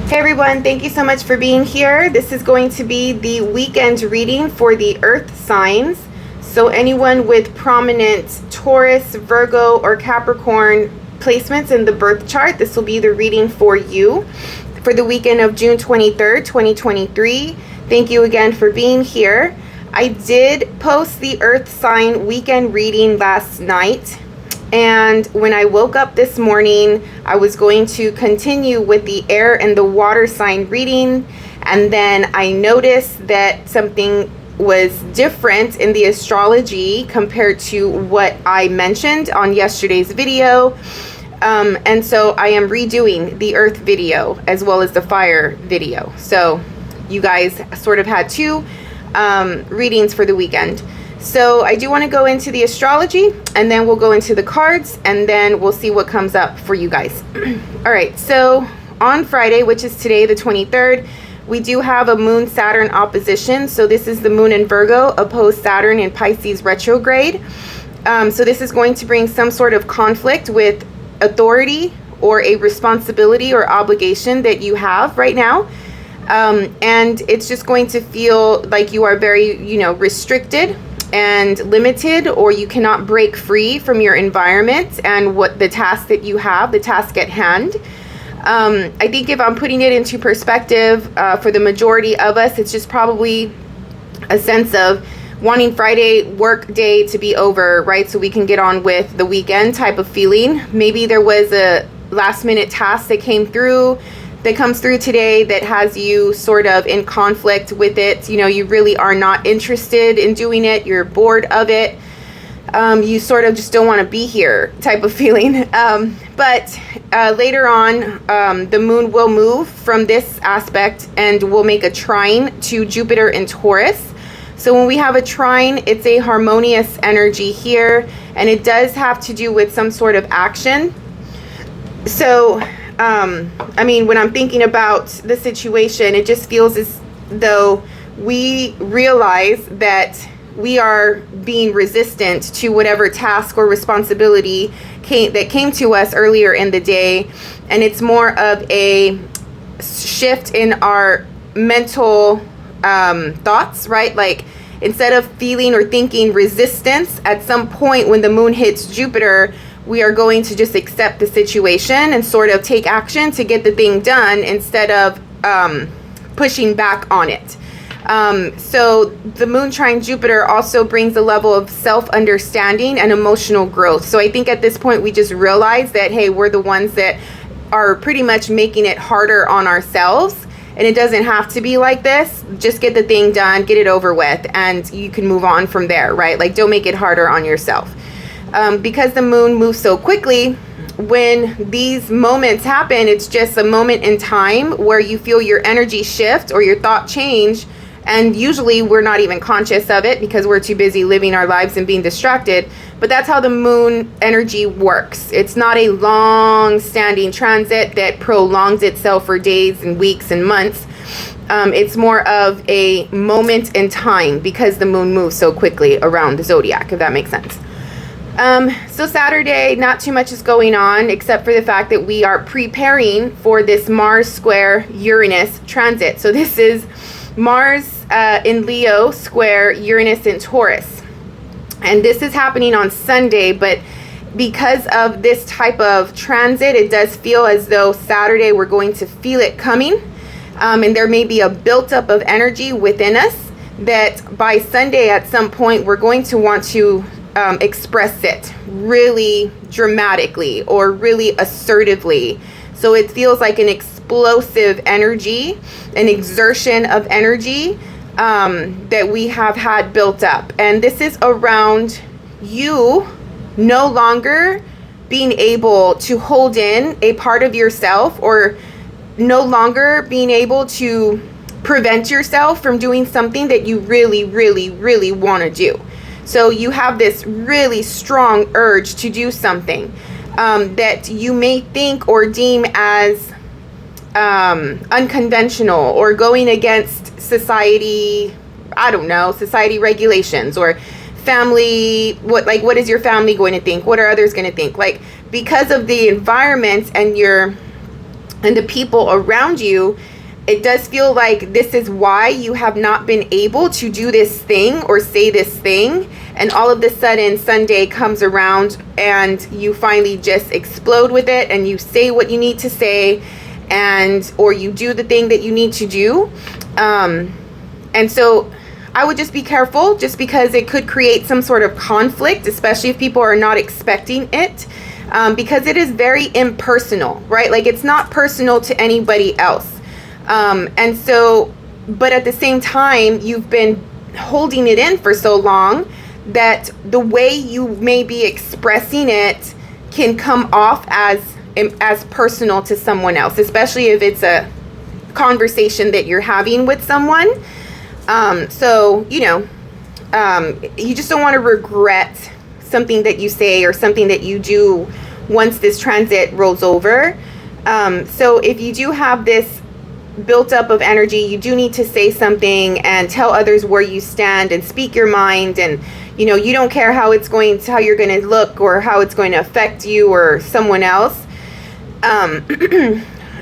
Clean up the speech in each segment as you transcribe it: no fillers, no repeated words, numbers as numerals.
Hey everyone, thank you so much for being here. This is going to be the weekend reading for the earth signs. So anyone with prominent Taurus, Virgo, or Capricorn placements in the birth chart, this will be the reading for you for the weekend of June 23rd, 2023. Thank you again for being here. I did post the earth sign weekend reading last night. And when I woke up this morning, I was going to continue with the air and the water sign reading. And then I noticed that something was different in the astrology compared to what I mentioned on yesterday's video. And so I am redoing the earth video as well as the fire video. So you guys sort of had two readings for the weekend. So I do want to go into the astrology, and then we'll go into the cards, and then we'll see what comes up for you guys. All right, so on Friday, which is today, the 23rd, we do have a Moon-Saturn opposition. So this is the Moon in Virgo opposed Saturn in Pisces retrograde. So this is going to bring some sort of conflict with authority or a responsibility or obligation that you have right now. And it's just going to feel like you are very, restricted and limited, or you cannot break free from your environment and what the task that you have, the task at hand. I think if I'm putting it into perspective, for the majority of us, it's just probably a sense of wanting Friday work day to be over, right? So we can get on with the weekend type of feeling. Maybe there was a last minute task that comes through today that has you sort of in conflict with it. You really are not interested in doing it. You're bored of it. You sort of just don't want to be here type of feeling. But later on, the moon will move from this aspect and will make a trine to Jupiter in Taurus. So when we have a trine, it's a harmonious energy here, and it does have to do with some sort of action. So when I'm thinking about the situation, it just feels as though we realize that we are being resistant to whatever task or responsibility that came to us earlier in the day. And it's more of a shift in our mental thoughts, right? Like instead of feeling or thinking resistance, at some point when the moon hits Jupiter, we are going to just accept the situation and sort of take action to get the thing done instead of pushing back on it. So the moon trine Jupiter also brings a level of self-understanding and emotional growth. So I think at this point we just realize that, hey, we're the ones that are pretty much making it harder on ourselves. And it doesn't have to be like this. Just get the thing done, get it over with, and you can move on from there, right? Like don't make it harder on yourself. Because the moon moves so quickly, when these moments happen, it's just a moment in time where you feel your energy shift or your thought change. And usually we're not even conscious of it because we're too busy living our lives and being distracted. But that's how the moon energy works. It's not a long-standing transit that prolongs itself for days and weeks and months. It's more of a moment in time because the moon moves so quickly around the zodiac, if that makes sense. So Saturday, not too much is going on except for the fact that we are preparing for this Mars square Uranus transit. So this is Mars in Leo square Uranus in Taurus. And this is happening on Sunday, but because of this type of transit, it does feel as though Saturday we're going to feel it coming. And there may be a buildup of energy within us that by Sunday at some point we're going to want to express it really dramatically or really assertively. So it feels like an explosive energy, an exertion of energy that we have had built up. And this is around you no longer being able to hold in a part of yourself, or no longer being able to prevent yourself from doing something that you really, really, really want to do. So you have this really strong urge to do something that you may think or deem as unconventional or going against society, society regulations or family. What is your family going to think? What are others going to think? Like, because of the environment and your and the people around you, it does feel like this is why you have not been able to do this thing or say this thing. And all of a sudden Sunday comes around and you finally just explode with it, and you say what you need to say, and or you do the thing that you need to do. And so I would just be careful, just because it could create some sort of conflict, especially if people are not expecting it, because it is very impersonal, right? Like, it's not personal to anybody else. And so, but at the same time, you've been holding it in for so long that the way you may be expressing it can come off as personal to someone else, especially if it's a conversation that you're having with someone. So, you know, you just don't want to regret something that you say or something that you do once this transit rolls over. So if you do have this built up of energy, you do need to say something and tell others where you stand and speak your mind. And, you know, you don't care how you're going to look or how it's going to affect you or someone else.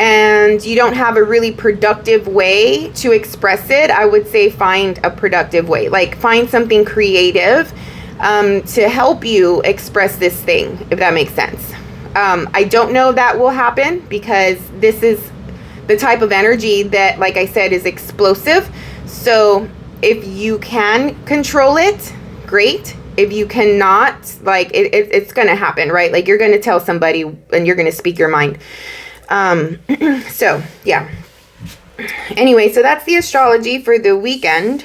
And you don't have a really productive way to express it. I would say find a productive way, like find something creative, to help you express this thing, if that makes sense. I don't know that will happen, because this is the type of energy that, like I said, is explosive. So if you can control it, great. If you cannot, like, it's going to happen, right? Like, you're going to tell somebody and you're going to speak your mind. So yeah. Anyway, so that's the astrology for the weekend.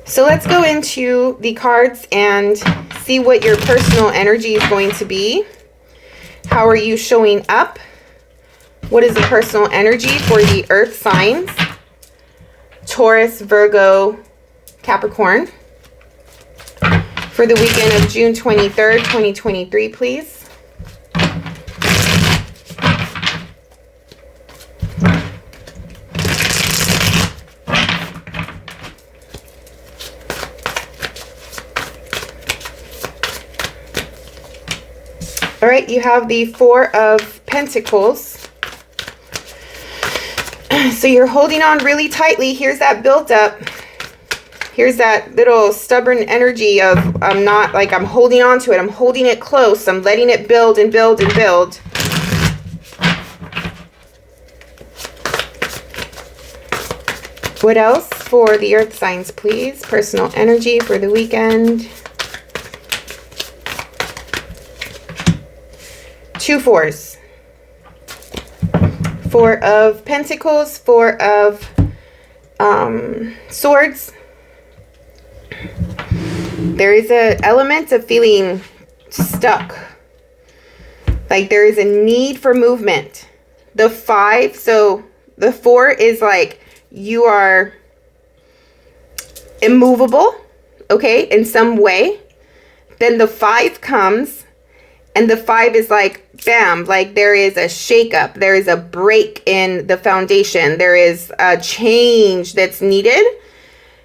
So let's go into the cards and see what your personal energy is going to be. How are you showing up? What is the personal energy for the earth signs? Taurus, Virgo, Capricorn. For the weekend of June 23rd, 2023, please. All right, you have the Four of Pentacles. So you're holding on really tightly. Here's that built up. Here's that little stubborn energy of I'm holding on to it. I'm holding it close. I'm letting it build and build and build. What else for the earth signs, please? Personal energy for the weekend. 2 fours. Four of Pentacles, Four of Swords. There is an element of feeling stuck. Like there is a need for movement. The 5, so the 4 is like you are immovable, okay, in some way. Then the 5 comes, and the 5 is like, bam, like there is a shakeup. There is a break in the foundation. There is a change that's needed.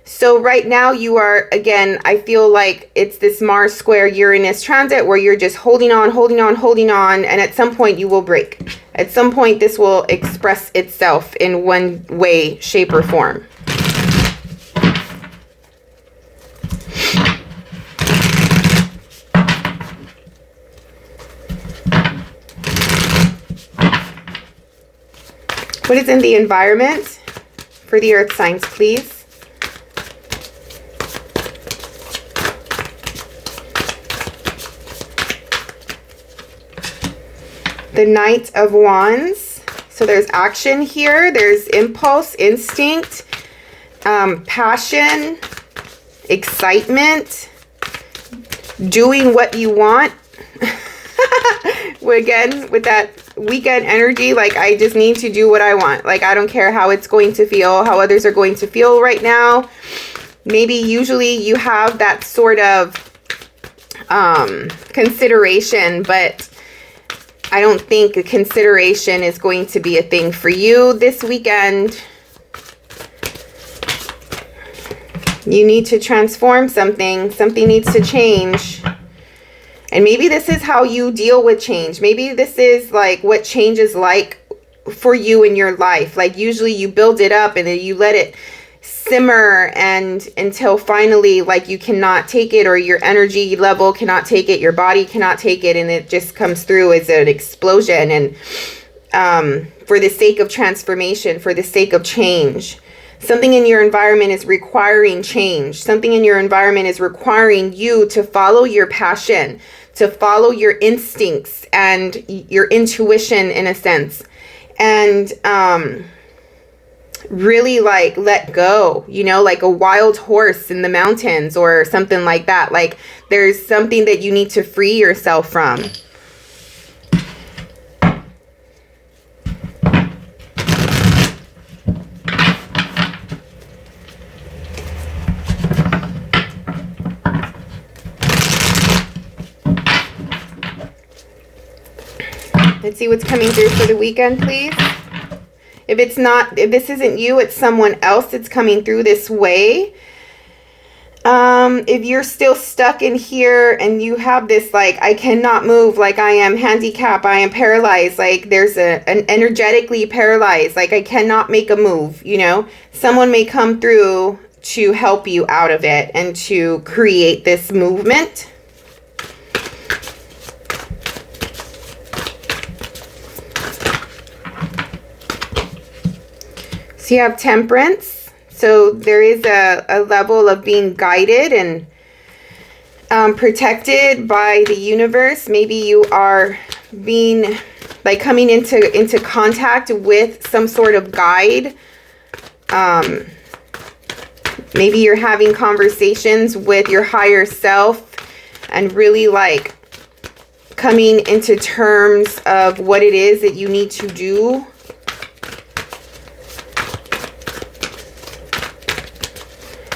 So right now you are, again, I feel like it's this Mars square Uranus transit where you're just holding on, holding on, holding on. And at some point you will break. At some point this will express itself in one way, shape, or form. What is in the environment for the earth signs, please? The Knight of Wands. So there's action here. There's impulse, instinct, passion, excitement, doing what you want. Again, with that weekend energy, like I just need to do what I want. Like I don't care how it's going to feel, how others are going to feel right now. Maybe usually you have that sort of consideration, but I don't think a consideration is going to be a thing for you this weekend. You need to transform something. Something needs to change. And maybe this is how you deal with change. Maybe this is like what change is like for you in your life. Like usually you build it up and then you let it simmer and until finally like you cannot take it, or your energy level cannot take it, your body cannot take it, and it just comes through as an explosion. And for the sake of transformation, for the sake of change, something in your environment is requiring change. Something in your environment is requiring you to follow your passion, to follow your instincts and your intuition in a sense. And really like let go, you know, like a wild horse in the mountains or something like that. Like there's something that you need to free yourself from. Let's see what's coming through for the weekend, please. If this isn't you, it's someone else that's coming through this way. If you're still stuck in here and you have this, like, I cannot move, like I am handicapped, I am paralyzed, like there's an energetically paralyzed, like I cannot make a move, you know, someone may come through to help you out of it and to create this movement. So you have Temperance. So there is a level of being guided and protected by the universe. Maybe you are being like coming into contact with some sort of guide. Maybe you're having conversations with your higher self and really like coming into terms of what it is that you need to do.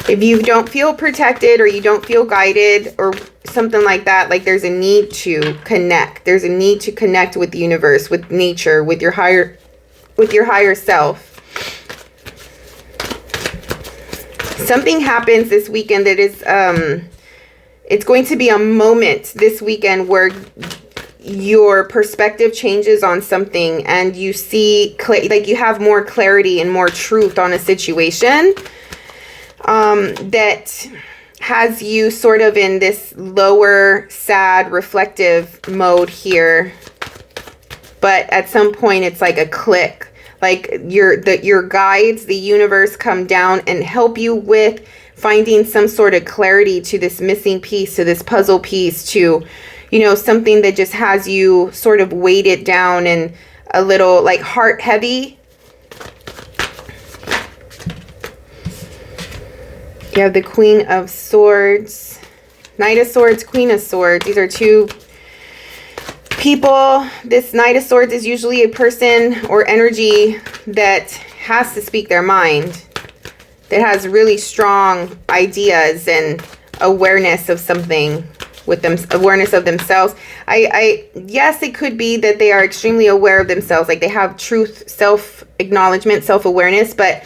If you don't feel protected or you don't feel guided or something like that, like there's a need to connect. There's a need to connect with the universe, with nature, with your higher self. Something happens this weekend that is it's going to be a moment this weekend where your perspective changes on something and you see like you have more clarity and more truth on a situation. That has you sort of in this lower, sad, reflective mode here. But at some point, it's like a click. Like your guides, the universe, come down and help you with finding some sort of clarity to this missing piece, to this puzzle piece, to, you know, something that just has you sort of weighted down and a little like heart heavy. You have the Queen of Swords, Knight of Swords, Queen of Swords. These are two people. This Knight of Swords is usually a person or energy that has to speak their mind, that has really strong ideas and awareness of something with them, awareness of themselves. Yes, it could be that they are extremely aware of themselves, like they have truth, self-acknowledgement, self-awareness, but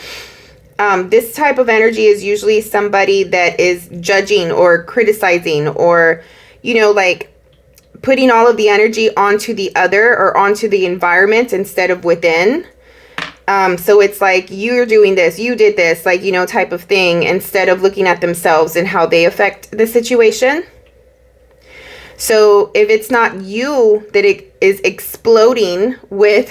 this type of energy is usually somebody that is judging or criticizing or, you know, like putting all of the energy onto the other or onto the environment instead of within. So it's like, you're doing this, you did this, like, you know, type of thing, instead of looking at themselves and how they affect the situation. So if it's not you that it is exploding with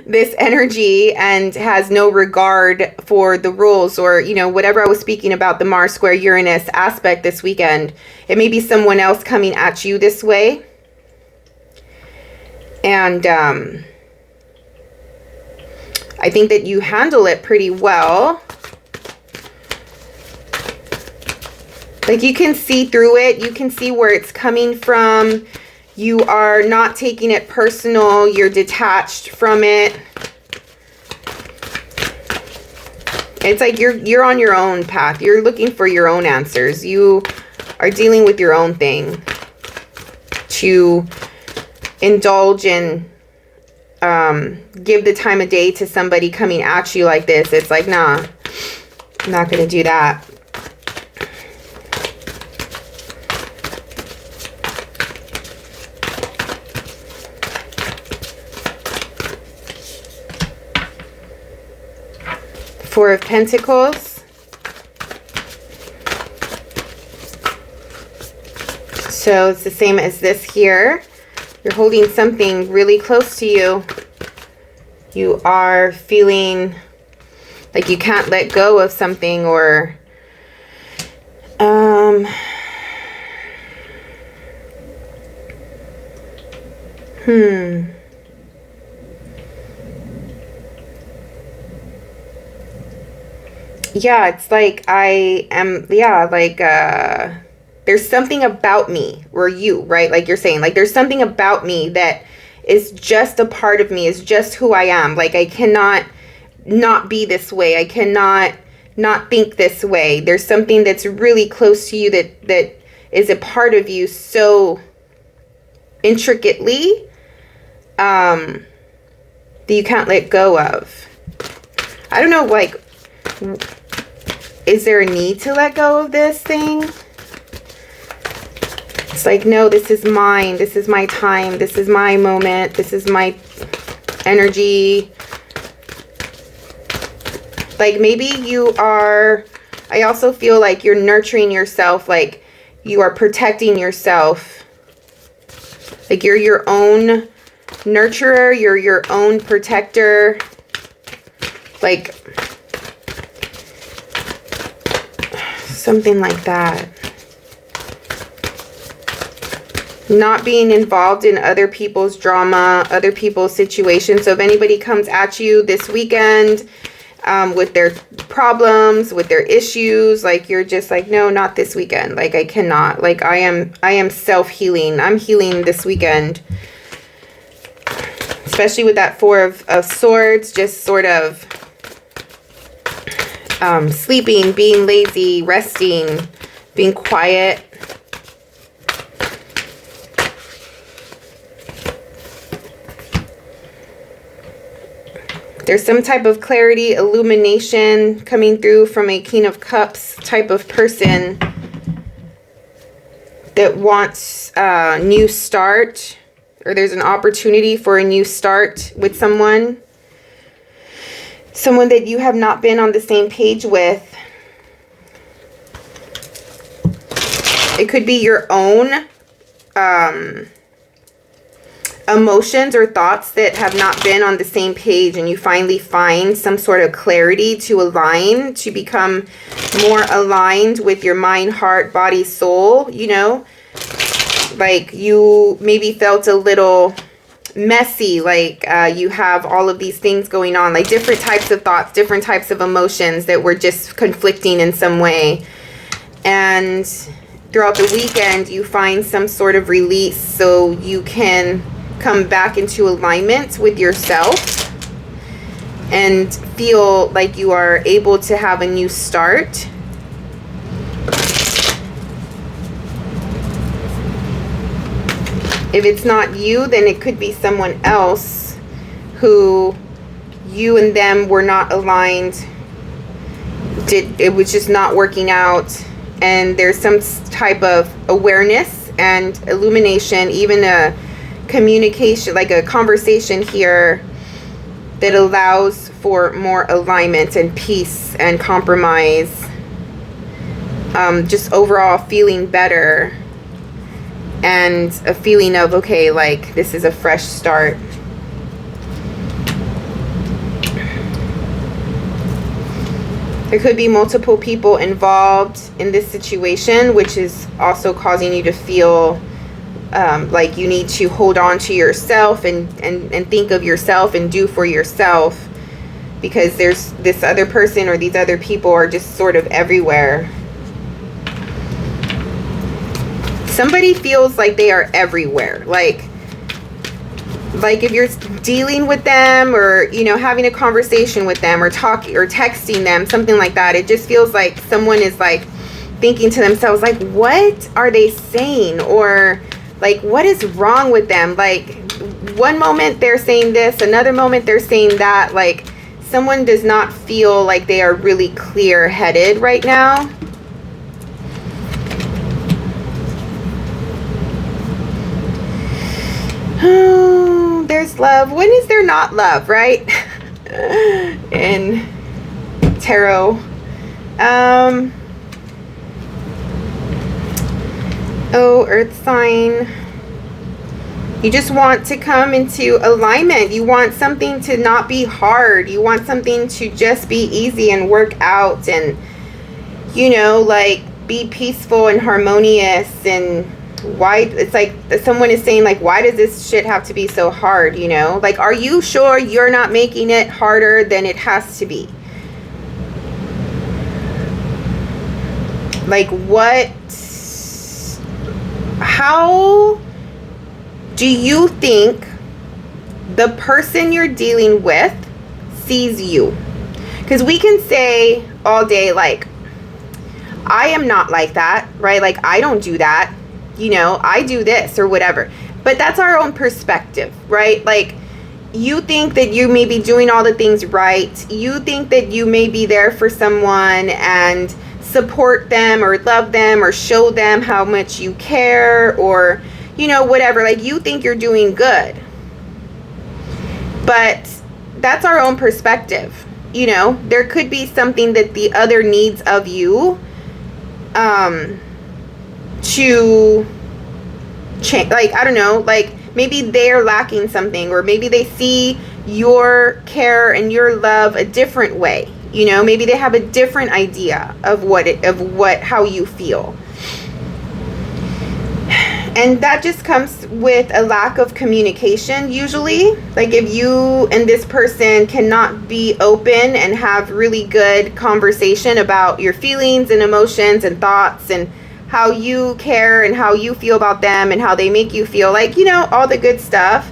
this energy and has no regard for the rules, or, you know, whatever I was speaking about, the Mars square Uranus aspect this weekend, it may be someone else coming at you this way. And I think that you handle it pretty well. Like you can see through it. You can see where it's coming from. You are not taking it personal. You're detached from it. It's like you're on your own path. You're looking for your own answers. You are dealing with your own thing. To indulge and give the time of day to somebody coming at you like this, it's like, nah, I'm not going to do that. Four of Pentacles. So it's the same as this here. You're holding something really close to you. You are feeling like you can't let go of something, or yeah, it's like I am, yeah, like there's something about me, or you, right? Like you're saying, like there's something about me that is just a part of me, is just who I am. Like I cannot not be this way. I cannot not think this way. There's something that's really close to you that is a part of you so intricately that you can't let go of. I don't know, like, is there a need to let go of this thing? It's like, no, this is mine. This is my time. This is my moment. This is my energy. Like maybe you are, I also feel like you're nurturing yourself, like you are protecting yourself. Like you're your own nurturer, you're your own protector. Like something like that. Not being involved in other people's drama, other people's situations. So if anybody comes at you this weekend with their problems, with their issues, like you're just like, no, not this weekend. Like I cannot. Like I am self-healing. I'm healing this weekend. Especially with that Four of Swords, just sort of sleeping, being lazy, resting, being quiet. There's some type of clarity, illumination coming through from a King of Cups type of person that wants a new start, or there's an opportunity for a new start with someone. Someone that you have not been on the same page with. It could be your own emotions or thoughts that have not been on the same page, and you finally find some sort of clarity to align, to become more aligned with your mind, heart, body, soul, you know. Like you maybe felt a little messy, like you have all of these things going on, like different types of thoughts, different types of emotions that were just conflicting in some way. And throughout the weekend, you find some sort of release so you can come back into alignment with yourself and feel like you are able to have a new start. If it's not you, then it could be someone else who you and them were not aligned. It was just not working out. And there's some type of awareness and illumination, even a communication, like a conversation here that allows for more alignment and peace and compromise. Just overall feeling better. And a feeling of, okay, like this is a fresh start. There could be multiple people involved in this situation, which is also causing you to feel like you need to hold on to yourself and think of yourself and do for yourself, because there's this other person or these other people are just sort of everywhere. Somebody feels like they are everywhere. Like if you're dealing with them, or, you know, having a conversation with them, or talking or texting them, something like that, it just feels like someone is like thinking to themselves, like, what are they saying? Or like, what is wrong with them? Like one moment they're saying this, another moment they're saying that. Like someone does not feel like they are really clear-headed right now. There's love. When is there not love, right? And tarot. Oh, earth sign. You just want to come into alignment. You want something to not be hard. You want something to just be easy and work out and, you know, like be peaceful and harmonious. And why, it's like someone is saying, like, why does this shit have to be so hard, you know? Like, are you sure you're not making it harder than it has to be? Like, what, how do you think the person you're dealing with sees you? Because we can say all day, like, I am not like that, right? Like, I don't do that, you know, I do this or whatever. But that's our own perspective, right? Like, you think that you may be doing all the things right. You think that you may be there for someone and support them or love them or show them how much you care, or, you know, whatever. Like, you think you're doing good. But that's our own perspective. You know, there could be something that the other needs of you to change. Like, I don't know, like maybe they're lacking something, or maybe they see your care and your love a different way. You know, maybe they have a different idea of how you feel. And that just comes with a lack of communication usually. Like, if you and this person cannot be open and have really good conversation about your feelings and emotions and thoughts and how you care and how you feel about them and how they make you feel, like, you know, all the good stuff.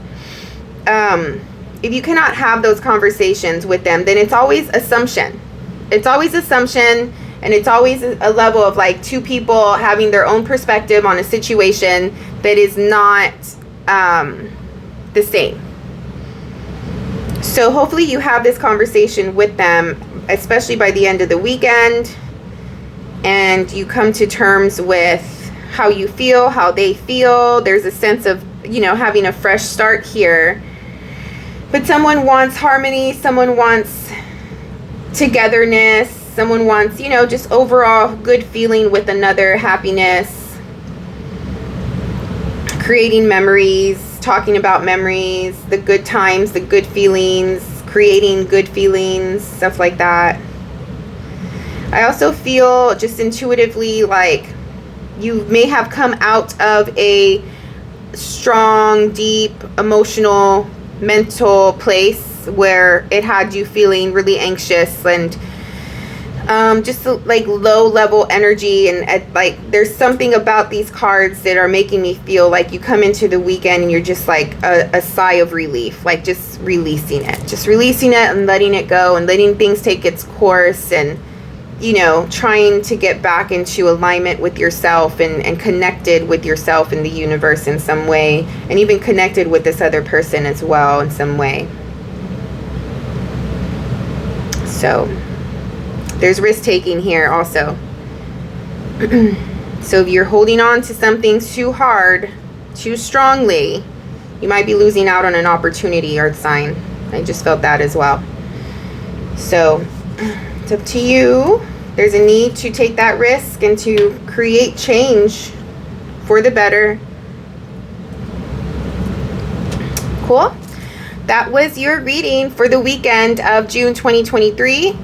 If you cannot have those conversations with them, then it's always assumption. It's always assumption. And it's always a level of like two people having their own perspective on a situation that is not the same. So hopefully you have this conversation with them, especially by the end of the weekend, and you come to terms with how you feel, how they feel. There's a sense of, you know, having a fresh start here. But someone wants harmony, someone wants togetherness, someone wants, you know, just overall good feeling with another, happiness, creating memories, talking about memories, the good times, the good feelings, creating good feelings, stuff like that. I also feel just intuitively like you may have come out of a strong, deep, emotional, mental place where it had you feeling really anxious and just like low level energy, and like there's something about these cards that are making me feel like you come into the weekend and you're just like a sigh of relief, like just releasing it and letting it go and letting things take its course, and, you know, trying to get back into alignment with yourself and connected with yourself and the universe in some way, and even connected with this other person as well in some way. So there's risk taking here also. So if you're holding on to something too hard, too strongly, you might be losing out on an opportunity, Earth sign. I just felt that as well. So it's up to you. There's a need to take that risk and to create change for the better. Cool. That was your reading for the weekend of June 2023.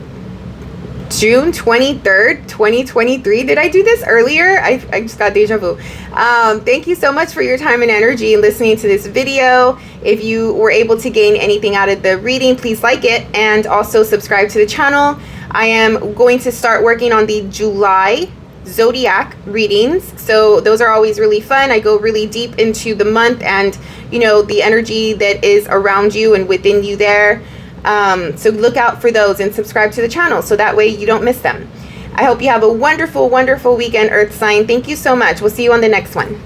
June 23rd, 2023. Did I do this earlier? I just got deja vu. Thank you so much for your time and energy in listening to this video. If you were able to gain anything out of the reading, please like it and also subscribe to the channel. I am going to start working on the July zodiac readings, so those are always really fun. I go really deep into the month and, you know, the energy that is around you and within you there. So look out for those and subscribe to the channel so that way you don't miss them. I hope you have a wonderful, wonderful weekend, Earth sign. Thank you so much. We'll see you on the next one.